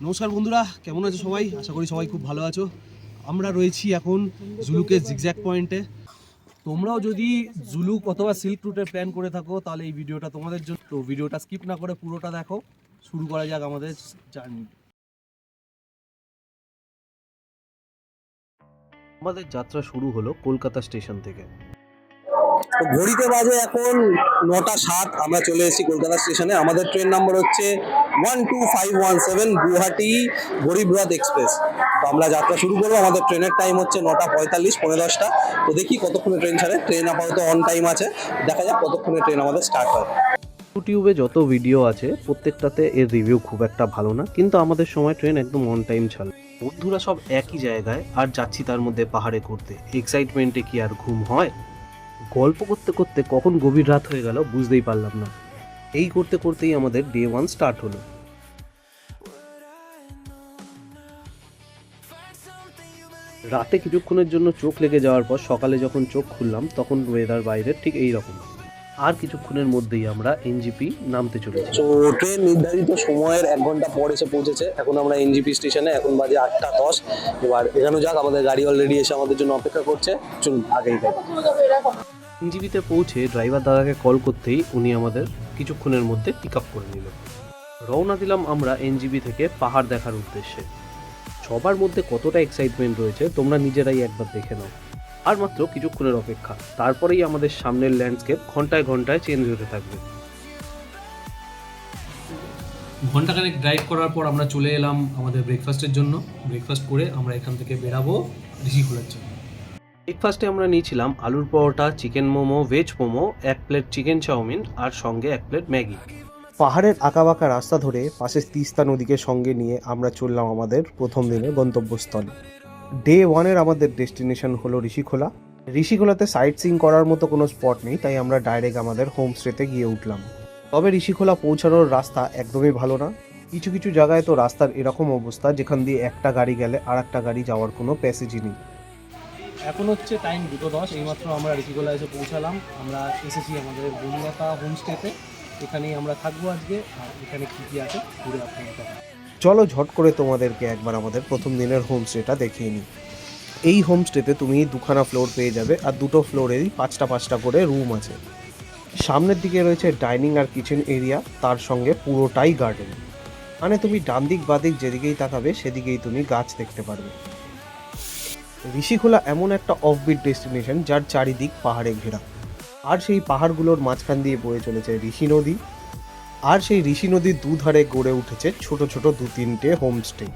নমস্কার বন্ধুরা, কেমন আছো সবাই? আশা করি সবাই খুব ভালো আছো। আমরা রয়েছি এখন জুলুকে জিগজ্যাগ পয়েন্টে। তোমরাও যদি জুলুক অথবা সিল্ক রুটের প্ল্যান করে থাকো তাহলে এই ভিডিওটা তোমাদের জন্য। তো ভিডিওটা স্কিপ না করে পুরোটা দেখো। শুরু করা যাক আমাদের জার্নি। আমাদের যাত্রা শুরু হলো কলকাতা স্টেশন থেকে। তো ঘড়িতে বাজে এখন 9টা 7। আমরা চলে এসেছি কলকাতা স্টেশনে। আমাদের ট্রেন নাম্বার হচ্ছে 12517 গুয়াহাটি গরিবরথ এক্সপ্রেস। তো আমরা যাত্রা শুরু করবো। আমাদের ট্রেনের টাইম হচ্ছে 9টা 45, 10:15। তো দেখি কতক্ষণে ট্রেন ছাড়ে। ট্রেন আপাতত অন টাইম আছে, দেখা যাক কতক্ষণে ট্রেন আমাদের স্টার্ট হয়। ইউটিউবে যত ভিডিও আছে প্রত্যেকটাতে এর রিভিউ খুব একটা ভালো না, কিন্তু আমাদের সময় ট্রেন একদম অন টাইম ছাড়ে। বন্ধুরা সব একই জায়গায় আর যাচ্ছি তার মধ্যে পাহাড়ে ঘুরতে। এক্সাইটমেন্টে কি আর ঘুম হয়? গল্প করতে করতে কখন গভীর রাত হয়ে গেল বুঝতেই পারলাম না। এই করতে করতেই আমাদের ডে 1 স্টার্ট হলো। রাতে কিছুক্ষণের জন্য চোখ লেগে যাওয়ার পর সকালে যখন চোখ খুললাম তখন ওয়েদার বাইরে ঠিক এই রকম। আর কিছুক্ষণের মধ্যেই আমরা এনজিপি নামতে চলেছি। তো ট্রেন নির্ধারিত সময়ের 1 ঘন্টা পর এসে পৌঁছেছে। এখন আমরা এনজিপি স্টেশনে। এখন বাজে 8টা 10। এবার এখানে যাক, আমাদের গাড়ি অলরেডি এসে আমাদের জন্য অপেক্ষা করছে। চলুন আগেই যাই। এনজিপিতে পৌঁছে ড্রাইভার দাদাকে কল করতেই উনি আমাদের কিছুক্ষণের মধ্যে পিক আপ করে নিল। রওনা দিলাম আমরা এনজিপি থেকে পাহাড় দেখার উদ্দেশ্যে। সবার মধ্যে কতটা এক্সাইটমেন্ট রয়েছে তোমরা নিজেরাই একবার দেখে নাও। আর মাত্র কিছুক্ষণের অপেক্ষা, তারপরেই আমাদের সামনের ল্যান্ডস্কেপ ঘন্টায় ঘন্টায় চেঞ্জ হতে থাকবে। ঘন্টাখানেক ড্রাইভ করার পর আমরা চলে এলাম আমাদের ব্রেকফাস্টের জন্য। ব্রেকফাস্ট করে আমরা এখান থেকে বেরাবো ঋষিখোলার জন্য। ব্রেকফাস্টে আমরা নিয়েছিলাম আলুর paratha, chicken momo, veg momo, 1 plate chicken chowmein আর সঙ্গে 1 প্লেট ম্যাগি। পাহাড়ের আঁকাবাঁকা রাস্তা ধরে পাশে তিস্তা নদীকে সঙ্গে নিয়ে আমরা চললাম আমাদের প্রথম দিনের গন্তব্যস্থলে। ডে 1-এর আমাদের ডেস্টিনেশন হলো ঋষিখোলা। ঋষিখোলাতে সাইট সিইং করার মতো কোনো স্পট নেই, তাই আমরা ডাইরেক্ট আমাদের হোমস্টেতে গিয়ে উঠলাম। তবে ঋষিখোলা পৌঁছানোর রাস্তা একদমই ভালো না। কিছু কিছু জায়গায় তো রাস্তার এরকম অবস্থা যেখান দিয়ে একটা গাড়ি গেলে আর একটা গাড়ি যাওয়ার কোনো প্যাসেজই নেই। এখন হচ্ছে টাইম 2:10। এইমাত্র আমরা ঋষিখোলা এসে পৌঁছালাম। আমরা এসেছি আমাদের বনলতা হোমস্টেতে। এখানেই আমরা থাকবো আজকে। আর এখানে কী কী আছে ঘুরে আপনাদের দেখাবো। চলো ঝট করে তোমাদেরকে একবার আমাদের প্রথম দিনের হোমস্টেটা দেখিয়ে নিই। এই হোমস্টেতে তুমি 2খানা ফ্লোর পেয়ে যাবে, আর দুটো ফ্লোরেরই 5টা করে রুম আছে। সামনের দিকে রয়েছে ডাইনিং আর কিচেন এরিয়া, তার সঙ্গে পুরোটাই গার্ডেন। মানে তুমি ডান দিক বাদিক যেদিকেই তাকাবে সেদিকেই তুমি গাছ দেখতে পারবে। ঋষিখোলা এমন একটা অফবিট ডেস্টিনেশন যার চারিদিক পাহাড়ে ঘেরা, আর সেই পাহাড়গুলোর মাঝখান দিয়ে বয়ে চলেছে ঋষি নদী। আর সেই ঋষি নদীর দুধারে গড়ে উঠেছে ছোট ছোট 2-3টে হোমস্টে।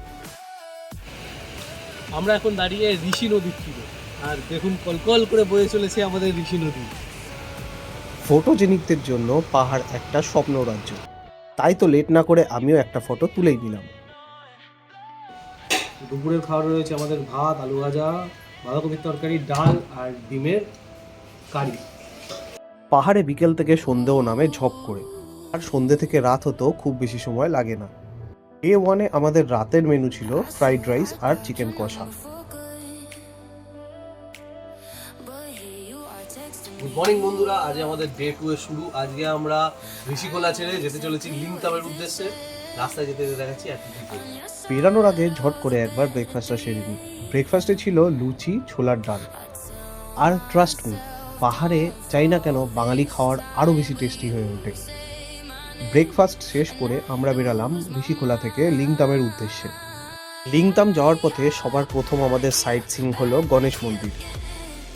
আমরা এখন দাঁড়িয়ে ঋষি নদীর তীরে। আর দেখুন কলকল করে বয়ে চলেছে আমাদের ঋষি নদী। ফটোজেনিকদের জন্য পাহাড় একটা স্বপ্ন রাজ্য, তাই তো লেট না করে আমিও একটা ফটো তুলেই নিলাম। দুপুরের খাবার রয়েছে আমাদের ভাত, আলু ভাজা, বাঁধাকপির তরকারি, ডাল আর ডিমের কারি। পাহাড়ে বিকেল থেকে সন্ধেও নামে ঝপ করে, আর সন্ধে থেকে রাত হতেও খুব বেশি সময় লাগে না। ডে 1-এ আমাদের রাতের মেনু ছিল ফ্রাইড রাইস আর চিকেন কষা। গুড মর্নিং বন্ধুরা, আজ আমাদের ডে 2 এর শুরু। আজকে আমরা ঋষিখোলা ছেড়ে যেতে চলেছি লিংতামের উদ্দেশ্যে। রাস্তায় যেতে যেতে দেখাচ্ছি অ্যাক্টিভিটি। বেরানোর আগে ঝট করে একবার ব্রেকফাস্টটা সেরে নিই। ব্রেকফাস্টে ছিল লুচি, ছোলার ডাল। আর ট্রাস্ট মি, পাহাড়ে চাই না কেন বাঙালি খাওয়ার আরও বেশি টেস্টি হয়ে ওঠে। ব্রেকফাস্ট শেষ করে আমরা বেরালাম ঋষিখোলা থেকে লিংতামের উদ্দেশ্যে। লিংতাম যাওয়ার পথে সবার প্রথম আমাদের সাইট সিইং হলো গণেশ মন্দির।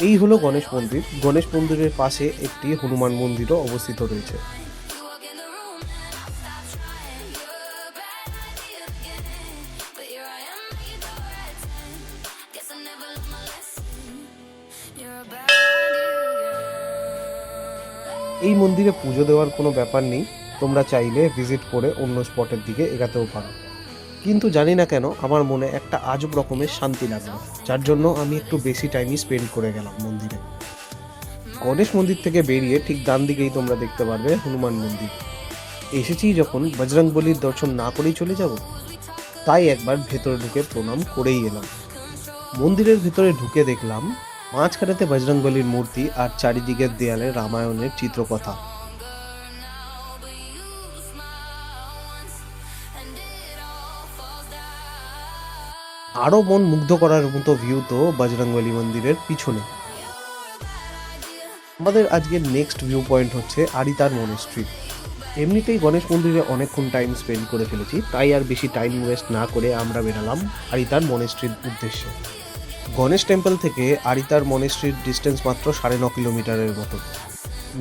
এই হলো গণেশ মন্দির। গণেশ মন্দিরের পাশে একটি হনুমান মন্দিরও অবস্থিত রয়েছে। এই মন্দিরে পুজো দেওয়ার কোনো ব্যাপার নেই, তোমরা চাইলে ভিজিট করে অন্য স্পটের দিকে এগাতেও পারো। কিন্তু জানি না কেন আমার মনে একটা আজব রকমের শান্তি লাগলো, যার জন্য আমি একটু বেশি টাইমই স্পেন্ড করে গেলাম মন্দিরে। গণেশ মন্দির থেকে বেরিয়ে ঠিক ডান দিকেই তোমরা দেখতে পারবে হনুমান মন্দির। এসেছি যখন বজরংবলীর দর্শন না করেই চলে যাব, তাই একবার ভেতরে ঢুকে প্রণাম করেই এলাম। মন্দিরের ভেতরে ঢুকে দেখলাম মাঝখানেতে বজরংবলীর মূর্তি আর চারিদিকের দেয়ালে রামায়ণের চিত্রকথা। আরও মন মুগ্ধ করার মতো ভিউ তো বজরংবলী মন্দিরের পিছনে। আমাদের আজকের নেক্সট ভিউ পয়েন্ট হচ্ছে আরিতার মনেস্ট্রি। এমনিতেই গণেশ মন্দিরে অনেকক্ষণ টাইম স্পেন্ড করে ফেলেছি, তাই আর বেশি টাইম ওয়েস্ট না করে আমরা বেরালাম আরিতার মনেস্ট্রির উদ্দেশ্যে। গণেশ টেম্পল থেকে আরিতার মনেস্ট্রির ডিস্টেন্স মাত্র 9.5 কিলোমিটারের মতো।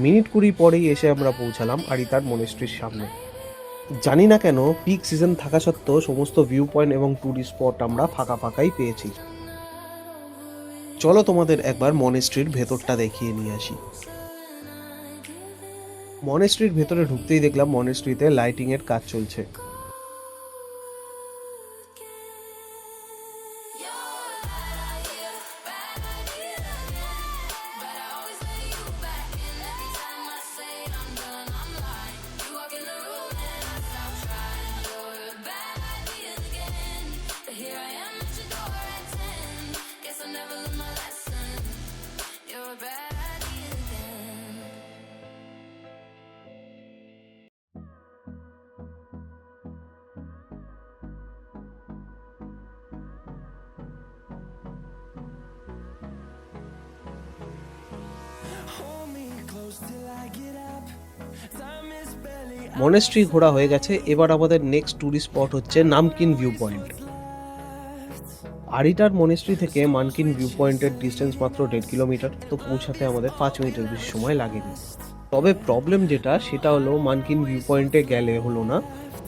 মিনিট 20 পরেই এসে আমরা পৌঁছালাম আরিতার মনেস্ট্রির সামনে। জানি না কেন পিক সিজন থাকা সত্ত্বেও সমস্ত ভিউ পয়েন্ট এবং ট্যুরিস্ট স্পট আমরা ফাঁকাই পেয়েছি। চলো তোমাদের একবার মনেস্ট্রির ভেতরটা দেখিয়ে নিয়ে আসি। মনেস্ট্রির ভেতরে ঢুকতেই দেখলাম মনেস্ট্রিতে লাইটিংয়ের কাজ চলছে। মনেস্ট্রি ঘোরা হয়ে গেছে, এবার আমাদের নেক্সট ট্যুরিস্ট স্পট হচ্ছে namkeen view point. Aritar monastery থেকে মানকিন ভিউ পয়েন্টের ডিস্টেন্স মাত্র 1.5 কিলোমিটার, তো পৌঁছাতে আমাদের 5 মিনিটের বেশি সময় লাগেনি। তবে প্রবলেম যেটা সেটা হলো মানকিন ভিউ পয়েন্টে গেলে হলো না,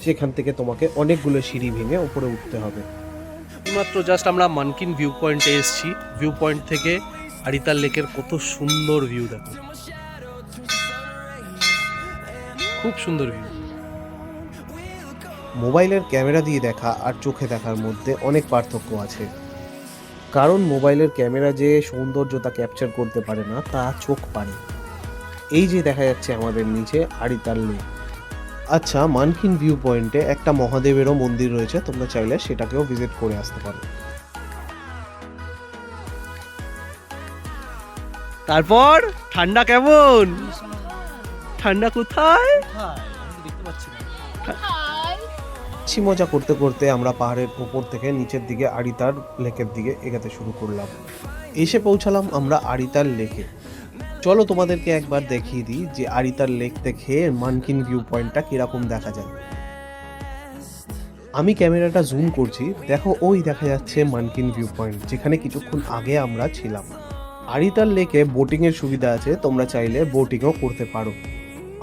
সেখান থেকে তোমাকে অনেকগুলো সিঁড়ি ভেঙে উপরে উঠতে হবে। মাত্র জাস্ট আমরা মানকিন ভিউ পয়েন্টে এসেছি। ভিউ পয়েন্ট থেকে আরিতার লেকের কত সুন্দর ভিউ দেখো, খুব সুন্দর ভিউ। মোবাইলের ক্যামেরা দিয়ে দেখা আর চোখে দেখার মধ্যে অনেক পার্থক্য আছে, কারণ মোবাইলের ক্যামেরা যে সৌন্দর্যতা ক্যাপচার করতে পারে না, তা চোখ পারে। এই যে দেখা যাচ্ছে আমাদের নিচে আরিতার লেক। আচ্ছা, মানকিন ভিউ পয়েন্টে একটা মহাদেবেরও মন্দির রয়েছে, তোমরা চাইলে সেটাকেও ভিজিট করে আসতে পারো। তারপর ঠান্ডা কেমন? ঠান্ডা কোথায়? দেখতে পাচ্ছি না। মজা করতে করতে আমরা পাহাড়ের উপর থেকে নিচের দিকে আরিতার লেকের দিকে এগাতে শুরু করলাম। এসে পৌঁছালাম আমরা আরিতার লেকে। চলো তোমাদেরকে একবার দেখিয়ে দিই যে আরিতার লেক থেকে মানকিন ভিউ পয়েন্টটা কিরকম দেখা যায়। আমি ক্যামেরাটা জুম করছি, দেখো ওই দেখা যাচ্ছে মানকিন ভিউ পয়েন্ট, যেখানে কিছুক্ষণ আগে আমরা ছিলাম। আরিতার লেকে বোটিংয়ের সুবিধা আছে, তোমরা চাইলে বোটিংও করতে পারো।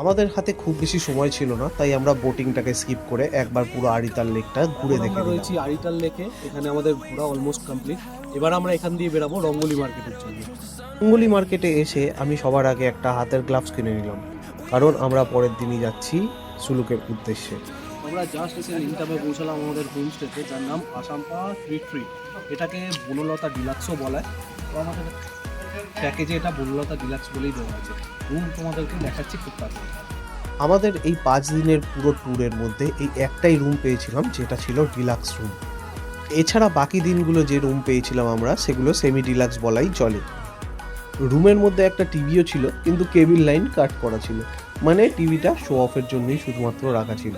আমাদের হাতে খুব বেশি সময় ছিল না, তাই আমরা বোটিংটাকে স্কিপ করে একবার পুরো আরিতার লেকটা ঘুরে দেখে আমরা রয়েছি আরিতার লেকে, এখানে আমাদের ঘোরা অলমোস্ট কমপ্লিট। এবার আমরা এখান দিয়ে বেরাবো রঙ্গোলি মার্কেটের জন্য। রঙ্গোলি মার্কেটে এসে আমি সবার আগে একটা হাতের গ্লাভস কিনে নিলাম, কারণ আমরা পরের দিনই যাচ্ছি সুলুকের উদ্দেশ্যে। আমরা জাস্ট এসে লিংটামে পৌঁছালাম আমাদের হোমস্টেতে, যার নাম আসাম্পা রিট্রিট। এটাকে বনলতা ডিলাক্সও বলা হয়। তো আমাদের প্যাকেজে এটা বনলতা ডিলাক্স বলেই দেওয়া আছে। রুম তোমাদেরকে দেখাচ্ছি খুব তাড়াতাড়ি। আমাদের এই 5 দিনের পুরো ট্যুরের মধ্যে এই একটাই রুম পেয়েছিলাম, যেটা ছিল ডিলাক্স রুম। এছাড়া বাকি দিনগুলো যে রুম পেয়েছিলাম আমরা, সেগুলো সেমি ডিলাক্স বলাই চলে। রুমের মধ্যে একটা টিভিও ছিল, কিন্তু কেবিল লাইন কাট করা ছিল, মানে টিভিটা শো অফের জন্যই শুধুমাত্র রাখা ছিল।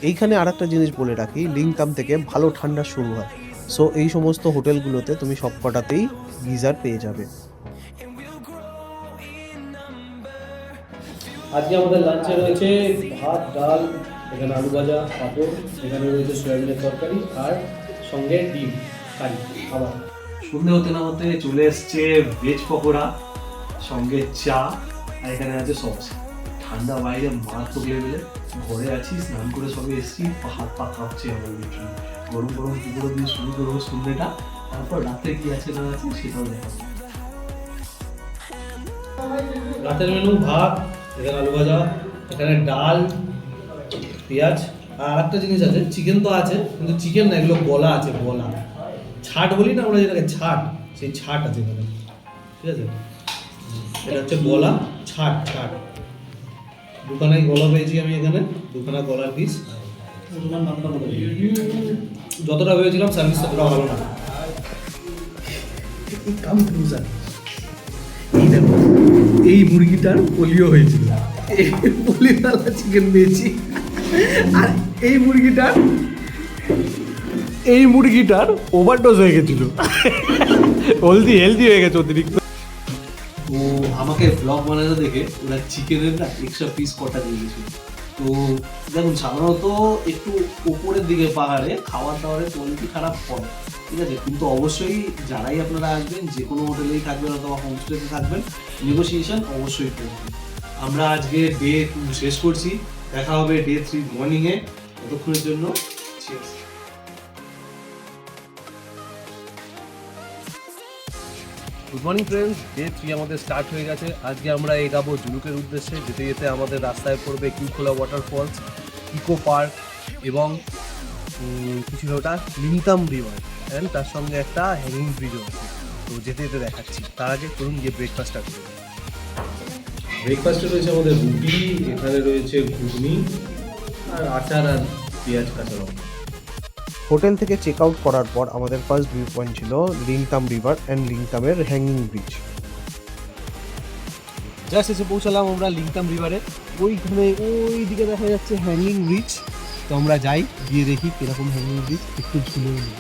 এইখানে আর একটা জিনিস বলে রাখি, লিংকাম থেকে ভালো ঠান্ডা শুরু হয়, সো এই সমস্ত হোটেলগুলোতে তুমি সবকটাতেই গিজার পেয়ে যাবে। আজকে আমাদের লাঞ্চে রয়েছে ভাত, ডাল, এখানে আলু ভাজা, পাঁপড়, এখানে রয়েছে সয়াবিনের তরকারি আর সঙ্গে ডিম কারি খাবার। সন্ধে হতে না হতে চলে এসছে ভেজ পকোড়া, সঙ্গে চা, আর এখানে আছে সস। ঠান্ডা বাইরে মারাত্মক লেভেলে, ঘরে আছি, স্নান করে সবে এসেছি, হাত পা কাঁপছে আমার লিটারালি। গরম গরম পুকুরে দিয়ে শুরু করবো সন্ধ্যেটা, তারপর রাতে কি আছে না আছে সেটাও দেখাবো। রাতের মেনু ভাত, এখানে আলু ভাজা, এখানে ডাল, পেঁয়াজ, আর একটা জিনিস আছে, চিকেন তো আছে, কিন্তু চিকেন না, এগুলো বলা আছে, বলা ছাট বলি না আমরা যেটাকে, ছাট, সেই ছাট আছে এখানে, ঠিক আছে? এটা হচ্ছে বলা, ছাট। দুখানায় গলা পেয়েছি আমি এখানে, দুখানা গলার পিস। যতটা ভেবেছিলাম সার্ভিস ততটা ভালো না। এই দেখো, এই মুরগিটার পোলিও হয়েছিল, এই পোলিওওয়ালা চিকেন পেয়েছি, আর এই মুরগিটার এই মুরগিটার ওভারডোজ হয়ে গেছিল, হেলদি হয়ে গেছে অতিরিক্ত। তো আমাকে ব্লগ বানাতে দেখে ওরা চিকেনের না এক্সট্রা পিস কটা দিয়ে গেছিল। তো দেখুন সাধারণত একটু উপরের দিকে পাহাড়ে খাবার দাবারের কোয়ালিটি খারাপ হয়, ঠিক আছে, কিন্তু অবশ্যই যারাই আপনারা আসবেন যে কোনো হোটেলেই থাকবেন অথবা হোমস্টেতে থাকবেন, নেগোসিয়েশন অবশ্যই করবেন। আমরা আজকে ডে 2 শেষ করছি, দেখা হবে ডে 3 মর্নিংয়ে। ততক্ষণের জন্য cheers। Good morning friends, day 3 আমাদের স্টার্ট হয়ে গেছে। আজকে আমরা এগাবো জুলুকের উদ্দেশ্যে। যেতে যেতে আমাদের রাস্তায় পড়বে কিউখোলা ওয়াটারফলস, ইকো পার্ক এবং কিছুটা ওটা লিংতাম রিভার, অ্যান্ড তার সঙ্গে একটা হ্যাঙ্গিং ব্রিজও আছে। তো যেতে যেতে দেখাচ্ছি। তার আগে চলুন গিয়ে ব্রেকফাস্টটা করি। ব্রেকফাস্টে রয়েছে আমাদের রুটি, এখানে রয়েছে ঘুগনি আর আচার আর পেঁয়াজ কাঁচা লঙ্কা। হোটেল থেকে চেক আউট করার পর আমাদের ফার্স্ট ভিউ পয়েন্ট ছিল লিংতাম রিভার অ্যান্ড লিংতামের হ্যাঙ্গিং ব্রিজ। জাস্ট এসে পৌঁছালাম আমরা লিংতাম রিভারে। ওইখানে ওই দিকে দেখা যাচ্ছে হ্যাঙ্গিং ব্রিজ। তো আমরা যাই, গিয়ে দেখি কিরকম হ্যাঙ্গিং ব্রিজ, একটু ঝুলে নিই।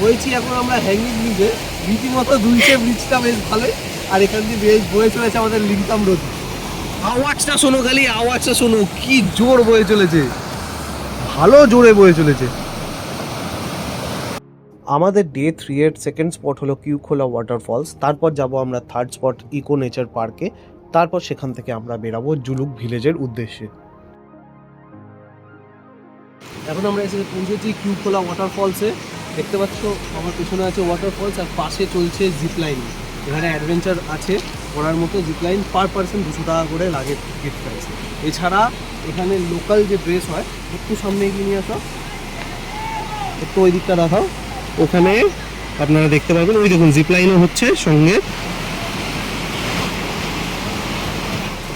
বলছি এখন আমরা হ্যাঙ্গিং ব্রিজে, রীতিমতো দুলছে ব্রিজটা, বেশ ভালোই। আর এখান দিয়ে বেশ বয়ে চলেছে আমাদের লিংতাম রোড। আওয়াজটা শোনো, খালি আওয়াজটা শোনো, কি জোর বয়ে চলেছে, ভালো জোরে বয়ে চলেছে। আমাদের ডে 3 এর সেকেন্ড স্পট হলো কিউখোলা ওয়াটারফলস। তারপর যাব আমরা থার্ড স্পট ইকো নেচার পার্কে। তারপর সেখান থেকে আমরা বেরাবো জুলুক ভিলেজের উদ্দেশ্যে। এখন আমরা এসে পৌঁছেছি কিউখোলা ওয়াটারফলসে। দেখতে পাচ্ছ আমার পিছনে আছে ওয়াটারফলস, আর পাশে চলছে জিপলাইন। এখানে অ্যাডভেঞ্চার আছে করার মতো। জিপলাইন পার পার্সন 200 টাকা করে লাগে টিকিট প্রাইস। এছাড়া এখানে লোকাল যে ড্রেস হয়, একটু সামনে এগিয়ে নিয়ে আসো, একটু ওই দিকটা দেখাও। ওখানে আপনারা দেখতে পাবেন, ওই দেখুন জিপলাইনও হচ্ছে সঙ্গে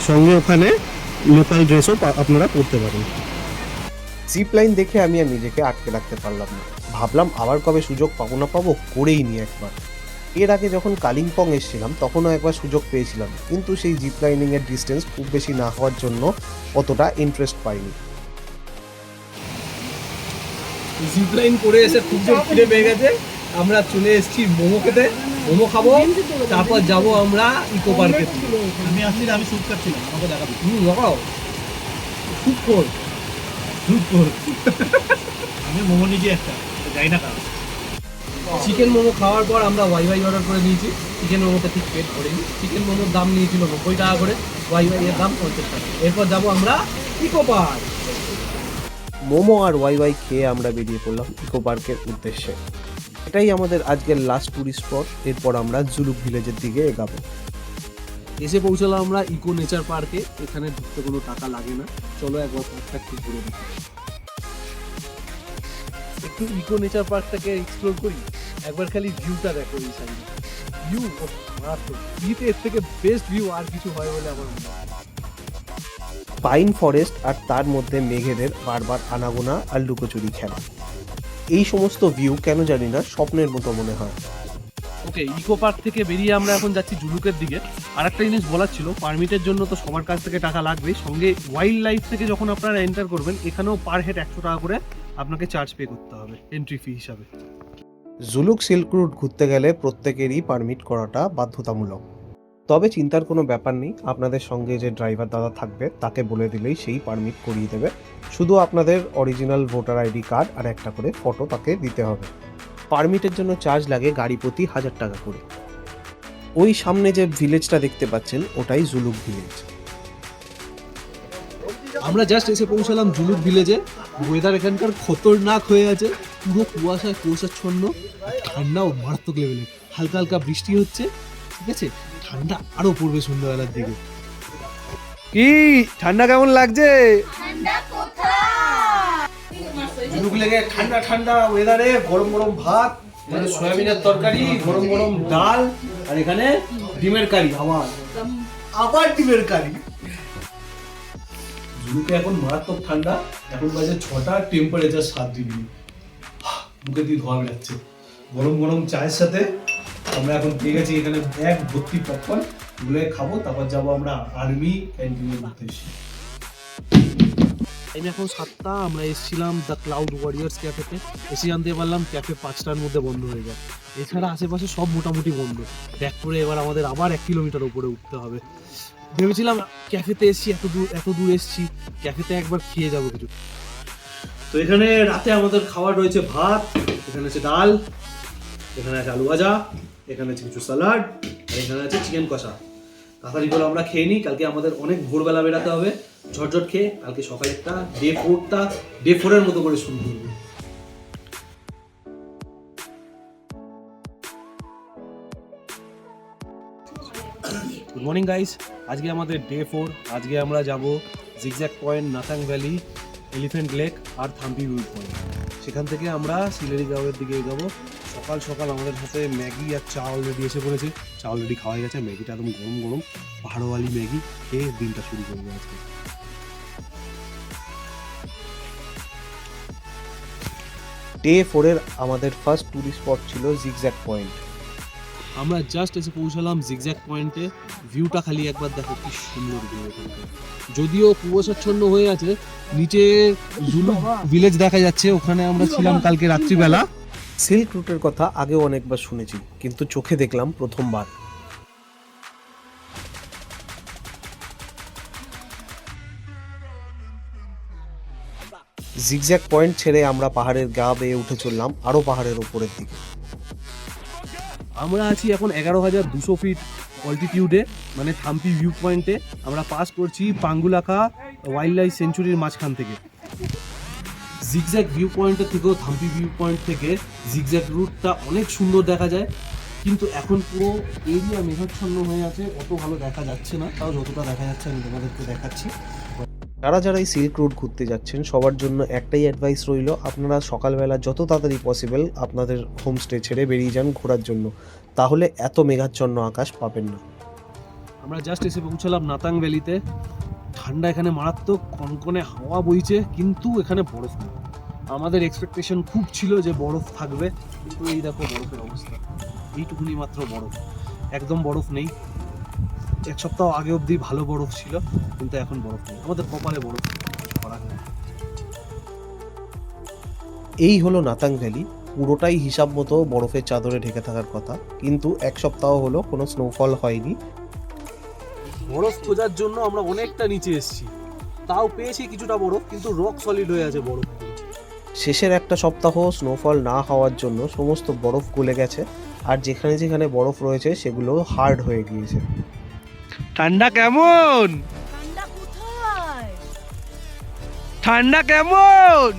সঙ্গে ওখানে লোকাল ড্রেসও আপনারা পরতে পারেন। জিপ লাইন দেখে আমি আর নিজেকে আটকে রাখতে পারলাম না। ভাবলাম আবার কবে সুযোগ পাবো না পাবো, করেই নি একবার। এর আগে যখন কালিম্পং এসেছিলাম তখনও একবার সুযোগ পেয়েছিলাম, কিন্তু সেই জিপ লাইনিংয়ের ডিস্টেন্স খুব বেশি না হওয়ার জন্য অতটা ইন্টারেস্ট পাইনি। জিপলাইন করে এসে খুব জোর খিদে পেয়ে গেছে। আমরা চলে এসেছি মোমো খেতে, মোমো খাবো, তারপর যাব আমরা ইকো পার্কে। আমি আসছি, আমি স্যুপ খাচ্ছিলাম, আমাকে দেখাবো। দেখাও, স্যুপ কর, স্যুপ কর। আমি মোমো নিয়েছি একটা, যাই না কারণ চিকেন মোমো খাওয়ার পর আমরা ওয়াই অর্ডার করে নিয়েছি। চিকেন মোমোতে ঠিক পেট ভরেনি। চিকেন মোমোর দাম নিয়েছিল 90 টাকা করে, ওয়াই এর দাম 50 টাকা। এরপর যাব আমরা ইকো পার্ক। মোমো আর ওয়াই খেয়ে আমরা বেরিয়ে পড়লাম ইকো পার্কের উদ্দেশ্যে। এটাই আমাদের আজকের লাস্ট টুরিস্ট স্পট। এরপর আমরা জুলুক ভিলেজের দিকে এগাবো। এসে পৌঁছালাম আমরা ইকো নেচার পার্কে। এখানে ঢুকতে কোনো টাকা লাগে না। চলো একবার পার্কটা একটু ঘুরে দেখি, একটু ইকো নেচার পার্কটাকে এক্সপ্লোর করি। একবার খালি ভিউটা দেখো, এই সাইডে ভিউ মারাত্মক। দিতে এর থেকে বেস্ট ভিউ আর কিছু হয় বলে আমার মনে হয়। পাইন ফরেস্ট আর তার মধ্যে মেঘেদের বারবার আনাগোনা আর লুকোচুরি খেলা, এই সমস্ত ভিউ কেন জানি না স্বপ্নের মতো মনে হয়। ওকে, ইকো পার্ক থেকে বেরিয়ে আমরা এখন যাচ্ছি জুলুকের দিকে। আর একটা জিনিস বলার ছিল, পারমিটের জন্য তো সবার কাছ থেকে টাকা লাগবে, সঙ্গে ওয়াইল্ড লাইফ থেকে যখন আপনারা এন্টার করবেন এখানেও পার হেড 100 টাকা করে আপনাকে চার্জ পে করতে হবে এন্ট্রি ফি হিসাবে। জুলুক সিল্ক রুট ঘুরতে গেলে প্রত্যেকেরই পারমিট করাটা বাধ্যতামূলক। তবে চিন্তার কোনো ব্যাপার নেই, আপনাদের সঙ্গে যে ড্রাইভার দাদা থাকবে তাকে বলে দিলেই সেই পারমিট করিয়ে দেবে। শুধু আপনাদের অরিজিনাল ভোটার আইডি কার্ড আর একটা করে ফটো তাকে দিতে হবে। পারমিটের জন্য চার্জ লাগে গাড়ি প্রতি 1000 টাকা করে। ওই সামনে যে ভিলেজটা দেখতে পাচ্ছেন ওটাই জুলুক ভিলেজ। আমরা জাস্ট এসে পৌঁছালাম জুলুক ভিলেজে। ওয়েদার এখানকার খতরনাক হয়ে আছে, পুরো কুয়াশায় কুয়াশাচ্ছন্ন, ঠান্ডাও মারাত্মক লেভেলে। হালকা হালকা বৃষ্টি হচ্ছে, ঠিক আছে, ঠান্ডা আরো পড়বে সন্ধ্যাবেলার দিকে। কি ঠান্ডা কেমন লাগছে? জুলুক লেগে ঠান্ডা ঠান্ডা ওয়েদারে গরম গরম ভাত, মানে সয়াবিনের তরকারি, গরম গরম ডাল, আর এখানে ডিমের কারি। আবার ডিমের কারি। জুলুকে এখন মারাত্মক ঠান্ডা। এখন বাজে 6টা, টেম্পারেচার 7 ডিগ্রি। মুখে দিয়ে ধোয়া বেরোচ্ছে। গরম গরম চায়ের সাথে আমরা এখন পেয়ে গেছি এখানে ব্যাগ ভর্তি পপকর্ন, এগুলো খাবো, তারপর যাবো আমরা আর্মি ক্যান্টিনের উদ্দেশ্যে। টাইম এখন 7টা, আমরা এসেছিলাম দ্য ক্লাউড ওয়ারিয়ার্স ক্যাফেতে, এসে জানতে পারলাম ক্যাফে 5টার মধ্যে বন্ধ হয়ে যায়। এছাড়া আশেপাশে সব মোটামুটি বন্ধ। ব্যাক করে এবার আমাদের আবার 1 কিলোমিটার উপরে উঠতে হবে। ভেবেছিলাম ক্যাফেতে এসেছি, এত দূর এসেছি, ক্যাফেতে একবার খেয়ে যাবো কিছু। তো এখানে রাতে আমাদের খাবার রয়েছে ভাত, এখানে আছে ডাল, এখানে আছে আলু ভাজা, এখানে আছে কিছু স্যালাড, আর এখানে আছে চিকেন কষা। তাড়াতাড়ি করে আমরা খেয়ে নিই, কালকে আমাদের অনেক ভোরবেলা বেরাতে হবে ঝটঝট খেয়ে। কালকে সকালে একটা ডে 4 এর মতো করে শুরু করবো। গুড মর্নিং গাইস, আজকে আমাদের ডে 4। আজকে আমরা যাব zigzag point, Nathang valley, elephant lake আর থাম্পি ভিউ পয়েন্ট। সেখান থেকে আমরা সিলেরিগাঁওয়ের দিকে এগোবো। সকাল সকাল আমাদের হাতে ম্যাগি আর চা অলরেডি এসে পড়েছে। চা অলরেডি খাওয়া গেছে, ম্যাগিটা একদম গরম গরম পাহাড়ওয়ালি ম্যাগি খেয়ে দিনটা শুরু করবো আজকে। ডে 4 এর আমাদের ফার্স্ট ট্যুরিস্ট স্পট ছিল জিগজ্যাগ পয়েন্ট। আমরা জাস্ট এসে পৌঁছালাম জিগজ্যাগ পয়েন্টে। ভিউটা খালি একবার দেখো, কি সুন্দর ভিউ এখানকার। যদিও কুয়াশাচ্ছন্ন হয়ে আছে, নিচে জুলু ভিলেজ দেখা যাচ্ছে, ওখানে আমরা ছিলাম কালকে রাত্রিবেলা। সিল্ক রুটের কথা আগেও অনেকবার শুনেছি, কিন্তু চোখে দেখলাম প্রথমবার। জিগজ্যাগ পয়েন্ট ছেড়ে আমরা পাহাড়ের গা বেয়ে উঠে চললাম আরো পাহাড়ের উপরের দিকে। আমরা আছি এখন 11,200 ফিট অল্টিটিউডে, মানে থাম্পি ভিউ পয়েন্টে। আমরা পাস করছি পাঙ্গুলাকা ওয়াইল্ড লাইফ সেঞ্চুরির মাঝখান থেকে। জিগজ্যাগ ভিউ পয়েন্টের থেকেও থাম্পি ভিউ পয়েন্ট থেকে জিগজ্যাগ রুটটা অনেক সুন্দর দেখা যায়, কিন্তু এখন পুরো এরিয়া মেঘাচ্ছন্ন হয়ে আছে, অত ভালো দেখা যাচ্ছে না। তাও যতটা দেখা যাচ্ছে আমি তোমাদেরকে দেখাচ্ছি। যারা এই সিল্ক রুট ঘুরতে যাচ্ছেন সবার জন্য একটাই অ্যাডভাইস রইল, আপনারা সকালবেলা যত তাড়াতাড়ি পসিবল আপনাদের হোমস্টে ছেড়ে বেরিয়ে যান ঘোরার জন্য, তাহলে এত মেঘাচ্ছন্ন আকাশ পাবেন না। আমরা জাস্ট এসে পৌঁছালাম নাতাং ভ্যালিতে। ঠান্ডা এখানে মারাত্মক, কনকনে হাওয়া বইছে, কিন্তু এখানে বরফ নেই। আমাদের এক্সপেকটেশন খুব ছিল যে বরফ থাকবে, কিন্তু এই দেখো বরফের অবস্থা, এইটুকুনি মাত্র বরফ, একদম বরফ নেই। 1 সপ্তাহ আগে অবধি ভালো বরফ ছিল, কিন্তু এখন বরফ নেই। আমাদের কপালে বরফ নেই, কিছু করার নেই। এই হলো নাতাং ভ্যালি, পুরোটাই হিসাব মতো বরফের চাদরে ঢেকে থাকার কথা, কিন্তু 1 সপ্তাহ হলো কোনো স্নোফল হয়নি। বরফ খোঁজার জন্য আমরা অনেকটা নিচে এসেছি, তাও পেয়েছি কিছুটা বরফ, কিন্তু রক সলিড হয়ে আছে বরফ। শেষের 1 সপ্তাহ স্নোফল না হওয়ার জন্য সমস্ত বরফ গলে গেছে, আর যেখানে যেখানে বরফ রয়েছে সেগুলো হার্ড হয়ে গিয়েছে। ঠান্ডা কেমন? ঠান্ডা কোথায়? ঠান্ডা কেমন?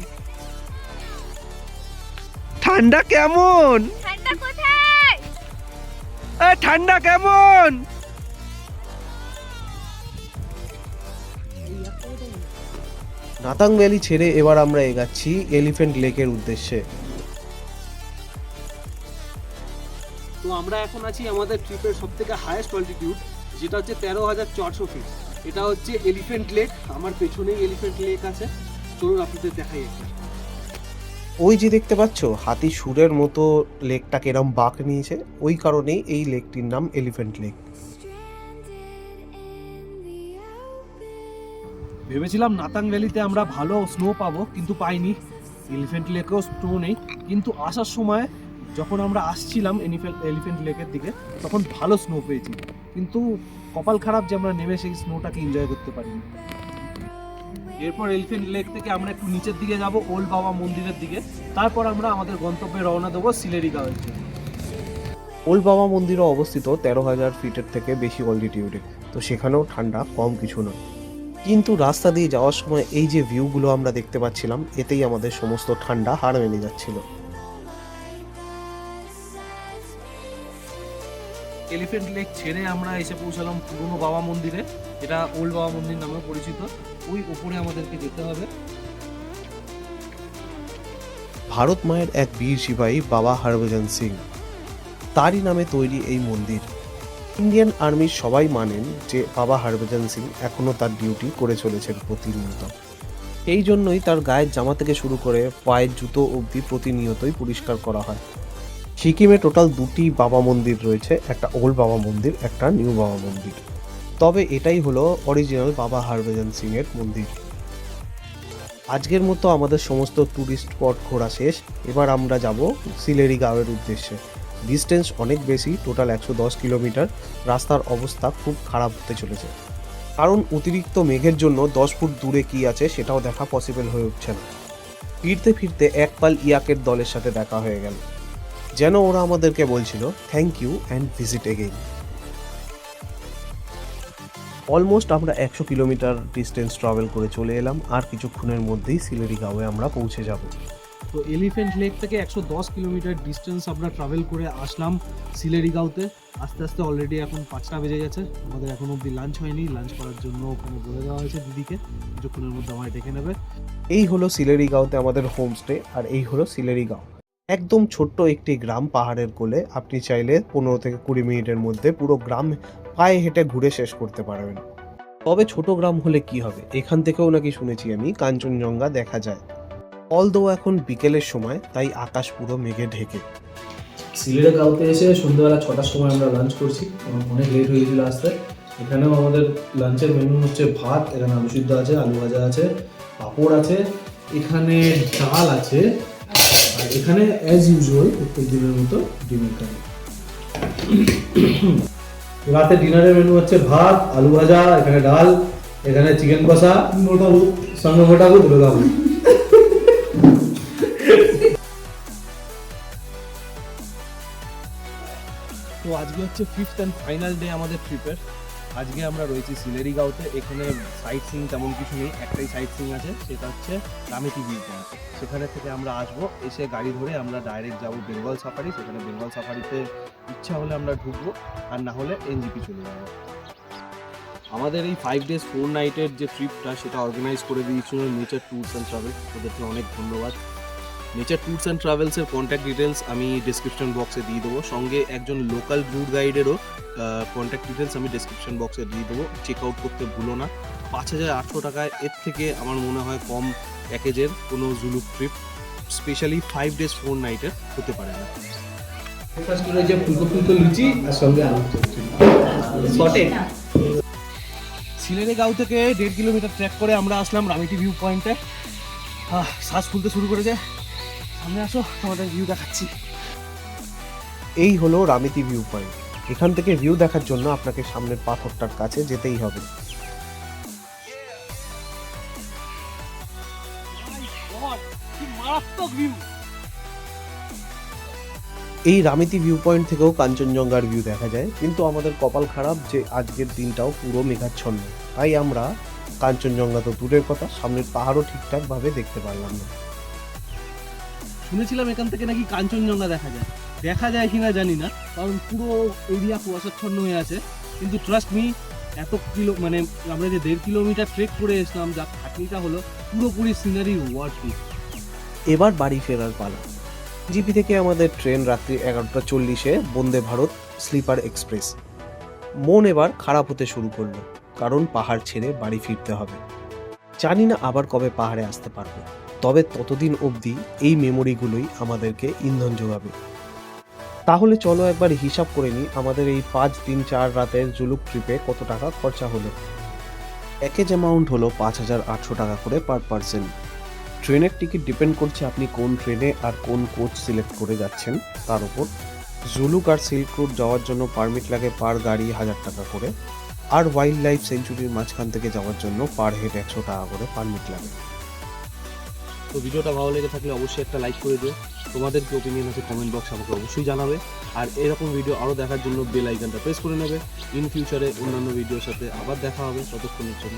ঠান্ডা কেমন? ঠান্ডা কোথায়? ঠান্ডা কেমন? নাতাং ভ্যালি ছেড়ে এবার আমরা এগাচ্ছি এলিফ্যান্ট লেকের উদ্দেশ্যে। তো আমরা এখন আছি আমাদের ট্রিপের সবথেকে হাইয়েস্ট অল্টিটিউড, যেটা হচ্ছে 13,400 ফিট। এটা হচ্ছে এলিফ্যান্ট লেক। আমার পেছনেই এলিফ্যান্ট লেক আছে, চলুন আপনাদের দেখাই একটা। ওই যে দেখতে পাচ্ছ হাতি সুরের মতো লেকটাকে এরম বাঁক নিয়েছে, ওই কারণেই এই লেকটির নাম এলিফ্যান্ট লেক। ভেবেছিলাম নাতাং ভ্যালিতে আমরা ভালো স্নো পাবো, কিন্তু পাইনি। এলিফ্যান্ট লেকেও স্নো নেই, কিন্তু আসার সময় যখন আমরা আসছিলাম এলিফ্যান্ট লেকের দিকে, তখন ভালো স্নো পেয়েছি, কিন্তু কপাল খারাপ যে আমরা নেমে সেই স্নোটাকে এনজয় করতে পারিনি। এরপর এলিফ্যান্ট লেক থেকে আমরা একটু নিচের দিকে যাব, ওল্ড বাবা মন্দিরের দিকে। তারপর আমরা আমাদের গন্তব্যে রওনা দেবো সিলেরিগাঁওয়ের জন্য। ওল্ড বাবা মন্দিরও অবস্থিত 13,000 ফিটের থেকে বেশি অল্টিটিউডে, তো সেখানেও ঠান্ডা কম কিছু নয়। কিন্তু রাস্তা দিয়ে যাওয়ার সময় এই যে ভিউগুলো আমরা দেখতে পাচ্ছিলাম, এতেই আমাদের সমস্ত ঠান্ডা হার মেনে যাচ্ছিল। এলিফ্যান্ট লেক ছেড়ে আমরা এসে পৌঁছালাম পুরনো বাবা মন্দিরে, যেটা ওল্ড বাবা মন্দির নামে পরিচিত। ওই উপরে আমাদেরকে যেতে হবে। ভারত মায়ের এক বীর সিপাহী বাবা হরভজন সিং, তারই নামে তৈরি এই মন্দির। ইন্ডিয়ান আর্মির সবাই মানেন যে বাবা হরভজন সিং এখনও তার ডিউটি করে চলেছেন প্রতিনিয়ত। এই জন্যই তার গায়ের জামা থেকে শুরু করে পায়ের জুতো অবধি প্রতিনিয়তই পরিষ্কার করা হয়। সিকিমে টোটাল দুটি বাবা মন্দির রয়েছে, একটা ওল্ড বাবা মন্দির, একটা নিউ বাবা মন্দির। তবে এটাই হলো অরিজিনাল বাবা হরভজন সিং এর মন্দির। আজকের মতো আমাদের সমস্ত ট্যুরিস্ট স্পট ঘোরা শেষ। এবার আমরা যাব সিলেরি গাঁওয়ের উদ্দেশ্যে। ডিস্টেন্স অনেক বেশি, টোটাল 110 কিলোমিটার। রাস্তার অবস্থা খুব খারাপ হতে চলেছে, কারণ অতিরিক্ত মেঘের জন্য 10 ফুট দূরে কি আছে সেটাও দেখা পসিবল হয়ে উঠছে না। ফিরতে ফিরতে এক পাল ইয়াকের দলের সাথে দেখা হয়ে গেল, যেন ওরা আমাদেরকে বলছিল thank you and visit again. Almost আমরা 100 কিলোমিটার ডিস্টেন্স ট্রাভেল করে চলে এলাম, আর কিছুক্ষণের মধ্যেই সিলেরি গাঁওয়ে আমরা পৌঁছে যাব। তো এলিফ্যান্ট লেক থেকে 110 কিলোমিটার ডিস্টেন্স আমরা ট্রাভেল করে আসলাম সিলেরি গাঁওতে। আস্তে আস্তে অলরেডি এখন 5টা বেজে গেছে, আমাদের এখন অবধি লাঞ্চ হয়নি। লাঞ্চ করার জন্য ওখানে বলে দেওয়া হয়েছে দিদিকে, কিছুক্ষণের মধ্যে আমায় ডেকে নেবে। এই হলো সিলেরি গাঁওতে আমাদের হোমস্টে, আর এই হলো সিলেরি গাঁও। একদম ছোট্ট একটি গ্রাম পাহাড়ের কোলে। আপনি চাইলে 15 থেকে 20 মিনিটের মধ্যে পুরো গ্রাম পায়ে হেঁটে ঘুরে শেষ করতে পারবেন। তবে ছোট গ্রাম হলে কি হবে, এখান থেকেও নাকি শুনেছি আমি কাঞ্চনজঙ্ঘা দেখা যায়। অলদো এখন বিকেলের সময়, তাই আকাশ পুরো মেঘে ঢেকে। সিলেরি গাঁওতে এসে সন্ধ্যাবেলা 6টার সময় আমরা লাঞ্চ করছি, অনেক লেট হয়ে গেছিলো আসতে। এখানেও আমাদের লাঞ্চের মেনু হচ্ছে ভাত, এখানে আলু সিদ্ধ আছে, আলু ভাজা আছে, পাঁপড় আছে, এখানে ডাল আছে, আর এখানে অ্যাজ ইউজুয়াল প্রত্যেক দিনের মতো ডিমের কারি। রাতে ডিনারের মেনু হচ্ছে ভাত, আলু ভাজা, এখানে ডাল, এখানে চিকেন কষা, মোটাবু সঙ্গে মোটাবু দুর্গাবু। তো আজকে হচ্ছে 5th অ্যান্ড ফাইনাল ডে আমাদের ট্রিপের। আজকে আমরা রয়েছি সিলেরি গাঁওতে। এখানে সাইট সিইং তেমন কিছু নেই, একটাই সাইট সিইং আছে, সেটা হচ্ছে রামেতি ভিউ পয়েন্ট। সেখানে থেকে আমরা আসবো, এসে গাড়ি ধরে আমরা ডাইরেক্ট যাবো বেঙ্গল সাফারি। সেখানে বেঙ্গল সাফারিতে ইচ্ছা হলে আমরা ঢুকবো, আর না হলে এনজিপি চলে যাবো। আমাদের এই 5 days 4 nighter যে ট্রিপটা, সেটা অর্গানাইজ করে দিয়েছিল নেচার ট্যুরস অ্যান্ড ট্রাভেলস। ওদেরকে অনেক ধন্যবাদ। নেচার ট্যুরস অ্যান্ড ট্রাভেলসের কন্ট্যাক্ট ডিটেলস আমি ডিসক্রিপশন বক্সে দিয়ে দেবো, সঙ্গে একজন লোকাল ট্যুর গাইডেরও কন্ট্যাক্ট ডিটেলস আমি ডিসক্রিপশন বক্সে দিয়ে দেবো। চেক আউট করতে ভুলো না। 5800 টাকায় এর থেকে আমার মনে হয় কম প্যাকেজের কোনো Zuluk trip, specially 5 days 4 nighter হতে পারে না। ব্রেকফাস্ট করে যে ফুলকো ফুলকো লুচি আর সঙ্গে আলু চচ্চড়ি সটেড। সিলেরি গাঁও থেকে 1.5 কিলোমিটার ট্রেক করে আমরা আসলাম রামেতি ভিউ পয়েন্টে। শ্বাস ফুলতে শুরু করেছে। সামনে আসো, তোমাদের ভিউ দেখাচ্ছি। এই হলো রামেতি ভিউ পয়েন্ট। এখান থেকে ভিউ দেখার জন্য আপনাকে সামনের পাথরটার কাছে যেতেই হবে। এই রামেতি ভিউ পয়েন্ট থেকেও কাঞ্চনজঙ্ঘার ভিউ দেখা যায়, কিন্তু আমাদের কপাল খারাপ যে আজকের দিনটাও পুরো মেঘাচ্ছন্ন, তাই আমরা কাঞ্চনজঙ্ঘা তো দূরের কথা, সামনের পাহাড়ও ঠিকঠাকভাবে দেখতে পারলাম না। শুনেছিলাম এখান থেকে নাকি কাঞ্চনজঙ্ঘা দেখা যায় কিনা জানি না, কারণ পুরো এরিয়া কুয়াশাচ্ছন্ন হয়ে আছে। কিন্তু ট্রাস্ট মি, এত মানে আমরা যে 1.5 কিলোমিটার ট্রেক করে এসলাম, যা খাটনিটা হলো, পুরোপুরি সিনারি ওয়ার্থ ইট। এবার বাড়ি ফেরার পালা। জিপি থেকে আমাদের ট্রেন রাত্রি 11:40-এ বন্দে ভারত স্লিপার এক্সপ্রেস। মন এবার খারাপ হতে শুরু করলো, কারণ পাহাড় ছেড়ে বাড়ি ফিরতে হবে। জানি না আবার কবে পাহাড়ে আসতে পারবো, তবে ততদিন অবধি এই মেমোরিগুলোই আমাদেরকে ইন্ধন যোগাবে। তাহলে চলো একবার হিসাব করে নিই আমাদের এই 5 দিন 4 রাতের জুলুক ট্রিপে কত টাকা খরচা হলো। প্যাকেজ অ্যামাউন্ট হলো 5800 টাকা করে পার পার্সন। ট্রেনের টিকিট ডিপেন্ড করছে আপনি কোন ট্রেনে আর কোন কোচ সিলেক্ট করে যাচ্ছেন তার উপর। জুলুক আর সিল্ক রুট যাওয়ার জন্য পারমিট লাগে পার গাড়ি 1000 টাকা করে, আর ওয়াইল্ড লাইফ সেঞ্চুরির মাঝখান থেকে যাওয়ার জন্য পার হেড 100 টাকা করে পারমিট লাগে। তো ভিডিওটা ভালো লেগে থাকলে অবশ্যই একটা লাইক করে দিও। তোমাদের কি ওপিনিয়ন আছে কমেন্ট বক্সে আমাকে অবশ্যই জানাবে। আর এরকম ভিডিও আরও দেখার জন্য বেল আইকনটা প্রেস করে নেবে। ইন ফিউচারে অন্যান্য ভিডিওর সাথে আবার দেখা হবে, ততক্ষণের জন্য